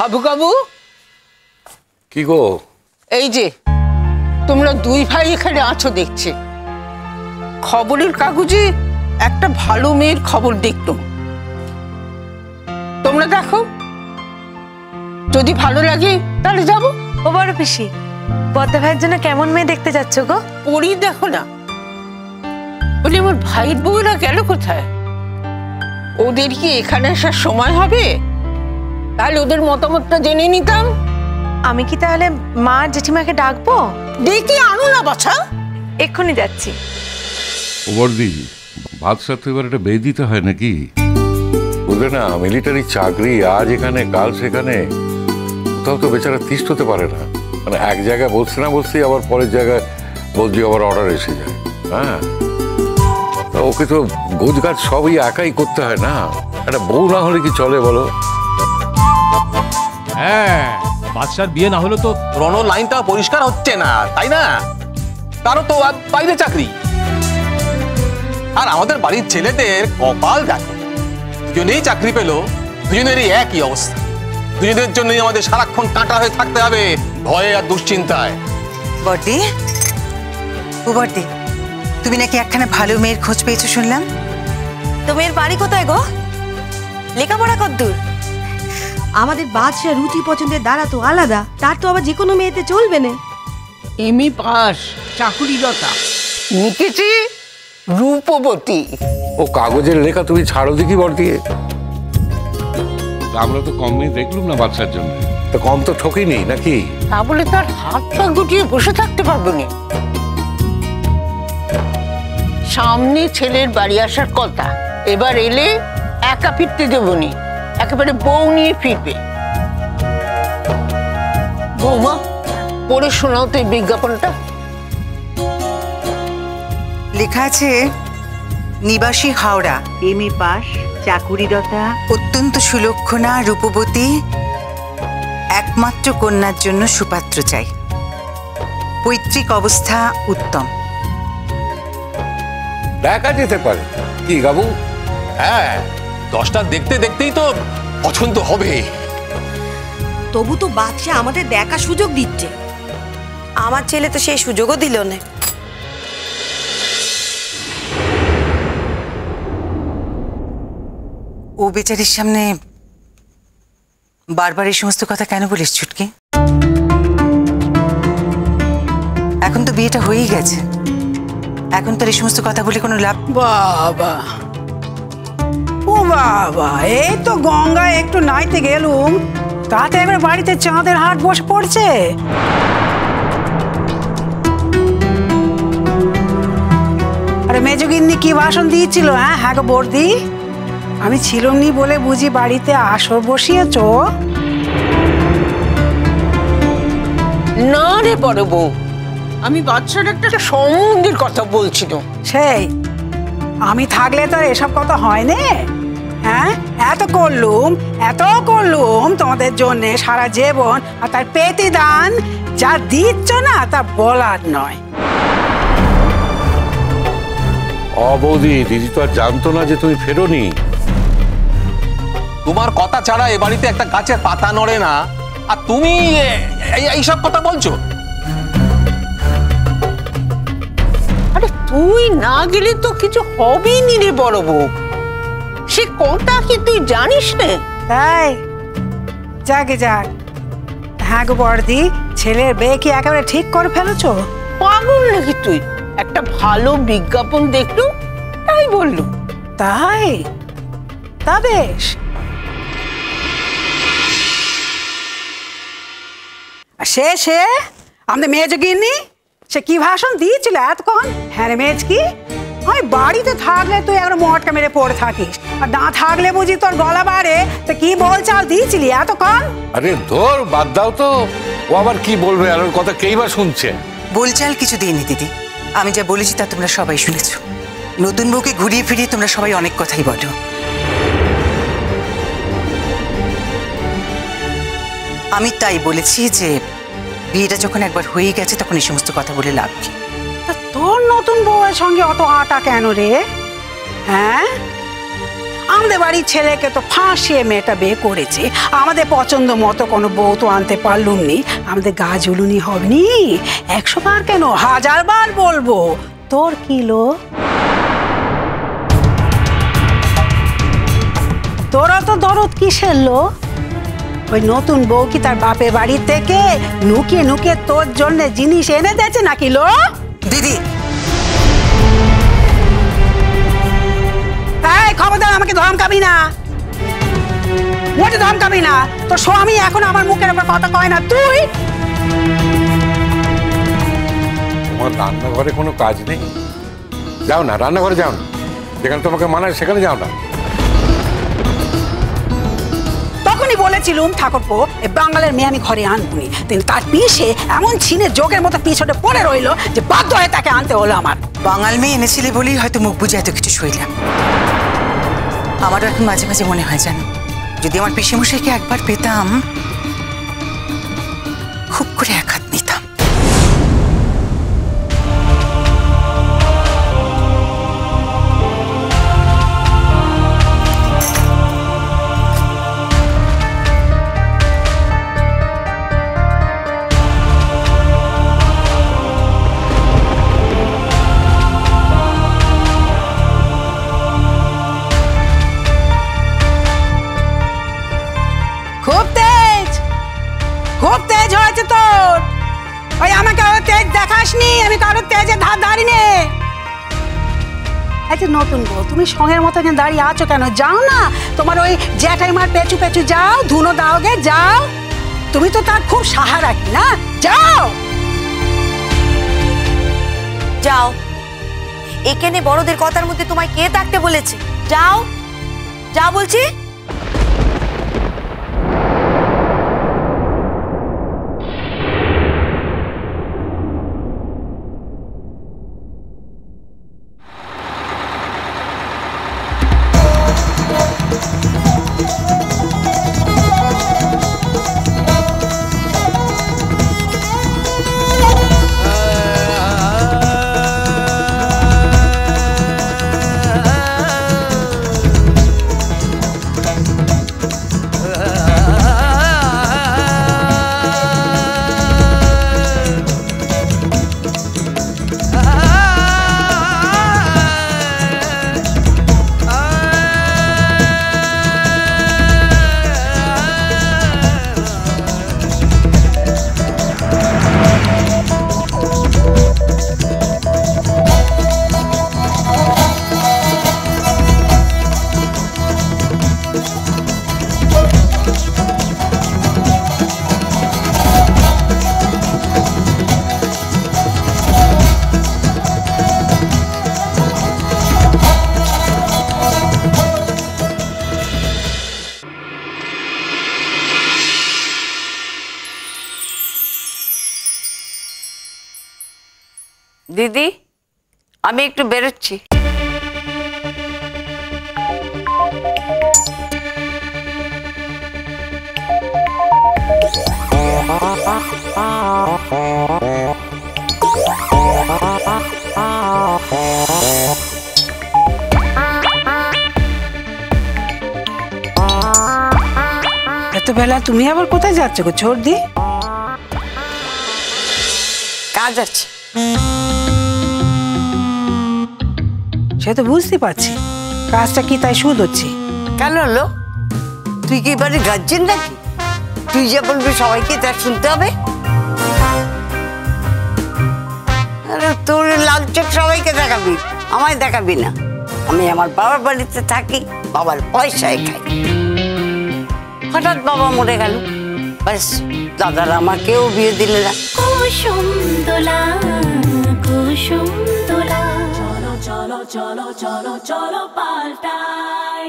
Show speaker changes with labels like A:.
A: হাবু কাবু,
B: কি গো?
A: এই যে তোমরা দুই ভাই এখানে আছো দেখছি। খবরের কাগজে একটা ভালো মেয়ের খবর দেখলাম, তোমরা দেখো, যদি ভালো লাগে তাহলে যাবো।
C: ও বড় পিসি, বদ্দা ভাইয়ের জন্য কেমন মেয়ে দেখতে যাচ্ছ গো?
A: পড়ি দেখো না, বলি আমার ভাইয়ের বউরা গেল কোথায়? ওদের কি এখানে আসার সময় হবে? তাহলে ওদের মতামতটা জেনে নিতাম।
C: আমি কি তাহলে মা আর জেঠিমাকে ডাকবো?
A: ডেকে আনো না বাছা।
C: এক্ষুনি যাচ্ছি।
B: ও বর্দি, ভাত সাথে এবার একটা বেয়ে দিতে হয় নাকি? বুঝলে না, মিলিটারি চাকরি, আজ এখানে কাল সেখানে, কোথাও তো বেচারা তিষ্ঠ হতে পারে না। মানে এক জায়গায় বলছে না বলছি, আবার পরের জায়গায় বলছি আবার অর্ডার এসে যায়। হ্যাঁ, ওকে তো গোছ গাছ সবই একাই করতে হয় না। একটা বউ না হলে কি চলে বলো?
D: হ্যাঁ, বাদশার বিয়ে না হলে তো
E: রণ লাইনটা পরিষ্কার হচ্ছে না, তাই না? তারও তো বাইরে চাকরি। আর আমাদের বাড়ির ছেলেদের কপাল দেখো, দুজনেই চাকরি পেলো, দুজনেরই একই অবস্থা। দুজনের জন্যই আমাদের সারাক্ষণ কাঁটা হয়ে থাকতে হবে ভয়ে আর দুশ্চিন্তায়।
F: বর্দি, ও বর্দি, তুমি নাকি একখানে ভালো মেয়ের খোঁজ পেয়েছো শুনলাম।
C: তো মেয়ের বাড়ি কোথায় গো? লেখাপড়া কতদূর?
G: আমাদের বাদশা রুচি পছন্দের দ্বারা তো আলাদা, তার তো আবার যে কোনো মেয়েতে চলবে না।
A: এমএ পাস, চাকুরিরতা, লিখেছে রূপবতী।
B: ও কাগজের লেখা তুমি ছাড়ো দেখি বর্দি। আমরা তো কম মেয়ে দেখলুম না বাচ্চার জন্য, তো কম তো ঠকিনি নাকি?
A: তা বলে তার হাত পা গুটিয়ে বসে থাকতে পারবো না। সামনে ছেলের বাড়ি আসার কথা, এবার এলে একা ফিরতে দেবনি, একেবারে বউ নিয়ে ফিরবে। বৌমা, পড়ে শোনাও তো এই বিজ্ঞাপনটা।
F: লেখা আছে, নিবাসী হাওড়া, এমএ পাস, চাকুরিরতা, অত্যন্ত সুলক্ষণা, রূপবতী, একমাত্র কন্যার জন্য সুপাত্র চাই, পৈতৃক অবস্থা উত্তম।
B: দেখা যেতে পারে কি গাবু?
E: হ্যাঁ, 10টা দেখতে দেখতেই তো পছন্দ হবে।
G: তবু তো বাদশা আমাদের দেখা সুযোগ দিচ্ছে।
C: আমার ছেলে তো সেই সুযোগও দিল না।
F: ও বেচারির সামনে বারবার এই সমস্ত কথা কেন বলিস ছুটকি? এখন তো বিয়েটা হয়েই গেছে, এখন তো এই সমস্ত কথা বলে কোনো লাভ।
H: বাবা, ও বাবা, এই তো গঙ্গায় একটু নাইতে গেলুম, তাতে এবার বাড়িতে চাঁদের হাট বসে পড়ছে। আরে মেজগিন্নি কি ভাষণ দিয়েছিল? হ্যাঁ হ্যাঁ গো বর্দি, আমি ছিলাম নি বলে বুঝি বাড়িতে আসর বসিয়েছ?
A: না রে বড় বউ, আমি বাচ্চার একটা সম্বন্ধের কথা বলছিল।
H: সেই আমি থাকলে তো আর এসব কথা হয় না। হ্যাঁ, এত করলুম তোমাদের জন্য সারা জীবন, আর তার প্রতিদান যা দিচ্ছ না তা বলার নয়।
B: বৌদি, দিদি তো আর জানতো না যে তুমি ফেরোনি।
E: তোমার কথা ছাড়া এ বাড়িতে একটা গাছের পাতা নড়ে না, আর তুমি এইসব কথা বলছো।
A: আরে তুই না গেলে তো কিছু হবেই নি রে বড় বউ, সে কথা কি তুই জানিস না?
H: তাই যাকে যাক। হ্যাঁ গো বড়দি, ছেলের বিয়ে কি একেবারে ঠিক করে ফেলেছো?
A: পাগল নাকি তুই? একটা ভালো বিজ্ঞাপন দেখলু, তাই বললু।
H: তাই? তা বেশ। সে আমাদের মেজগিন্নি সে কি ভাষণ দিয়েছিল এতক্ষণ? হ্যাঁ রে মেজ, কি আমি বাড়িতে থাকলে তুই এখন মটকা মেরে পড়ে থাকিস, আর না থাকলে বুঝি তোর গলা বাড়ে, তো কি বলচাল দিয়েছিলি এতক্ষণ?
B: আরে ধর, বাদ দাও তো, ও আবার কি বলবে, আর ওর কথা কেই বা শুনছে?
F: বলচাল কিছু দিইনি দিদি, আমি যা বলেছি তা তোমরা সবাই শুনেছ। নতুন বউকে ঘুরিয়ে ফিরিয়ে তোমরা সবাই অনেক কথাই বলো। আমি তাই বলেছি যে বিয়েটা যখন একবার হয়ে গেছে তখন এই সমস্ত কথা বলে লাভ কি।
H: তোর নতুন বউয়ের সঙ্গে অত আটা কেন রে? হ্যাঁ, আমাদের বাড়ির ছেলেকে তো ফাঁসিয়ে মেয়েটা বিয়ে করেছে, আমাদের পছন্দ মতো কোনো বউ তো আনতে পারলুম নি, আমাদের গা জ্বলুনি হবনি? 100 বার কেন 1000 বার বলবো। তোর কি লো? তোরা তো দরদ কিসের লো? ওই নতুন বউ কি তার বাপের বাড়ি থেকে নুকিয়ে নুকিয়ে তোর জন্য জিনিস এনে দিয়েছে নাকি লো?
F: দিদি
H: এই খবরদার আমাকে ধমকাবি না, মোটে ধমকাবি না। তোর স্বামী এখন আমার মুখের উপর কথা কয় না। তুই
B: তোমার রান্নাঘরে কোনো কাজ নেই? যাও না, রান্নাঘরে যাও না, যেখানে তোমাকে মানায় সেখানে যাও না।
H: তখনই বলেছিলুম ঠাকুরপো এই বাঙালের মেয়ে আমি ঘরে আনবুনি, কিন্তু তার পিছে এমন ছিনে যোগের মতো পিছনে পড়ে রইলো যে বাধ্য হয়ে তাকে আনতে হলো আমার।
F: বাঙাল মেয়ে এনেছিলে বলেই হয়তো মুখ বুঝে এত কিছু সইলাম। আমারও এখন মাঝে মাঝে মনে হয় জানো, যদি আমার পিসেমশাইকে একবার পেতাম, খুব করে এক হাত নিতাম।
H: খুব তেজ হয়েছে তোর। ওই আমাকে তেজ দেখাসনি, আমি কারোর তেজে ধার ধারি নে। আচ্ছা নতুন বউ, তুমি সঙ্গের মতো দাঁড়িয়ে আছো কেন? যাও না তোমার ওই জ্যাঠাইমার পেছু পেছু যাও, ধুনো দাও গে, যাও। তুমি তো তার খুব সাহারা কি না, যাও
C: যাও। এখানে বড়দের কথার মধ্যে তোমায় কে থাকতে বলেছে? যাও যাও বলছি।
I: দিদি, আমি একটু বেরোচ্ছি।
H: এত বেলা তুমি আবার কোথায় যাচ্ছ গো ছোড়দি?
I: কাজ আছে।
H: সে তো বুঝতে পারছি, কাজটা কি তাই সুদ হচ্ছে?
I: কেন হলো? তুই কি এবারে গার্জেন নাকি? তুই যা বলবি সবাইকে তা শুনতে হবে? তোর লাল চোখ সবাইকে দেখাবি, আমায় দেখাবি না। আমি আমার বাবার বাড়িতে থাকি, বাবার পয়সায় খাই। হঠাৎ বাবা মরে গেল, ব্যাস দাদারা আমাকেও বিয়ে দিলে না।
J: কুসুম দোলা কুসুম দোলা, চলো চলো চলো চলো চলো পাল্টাই।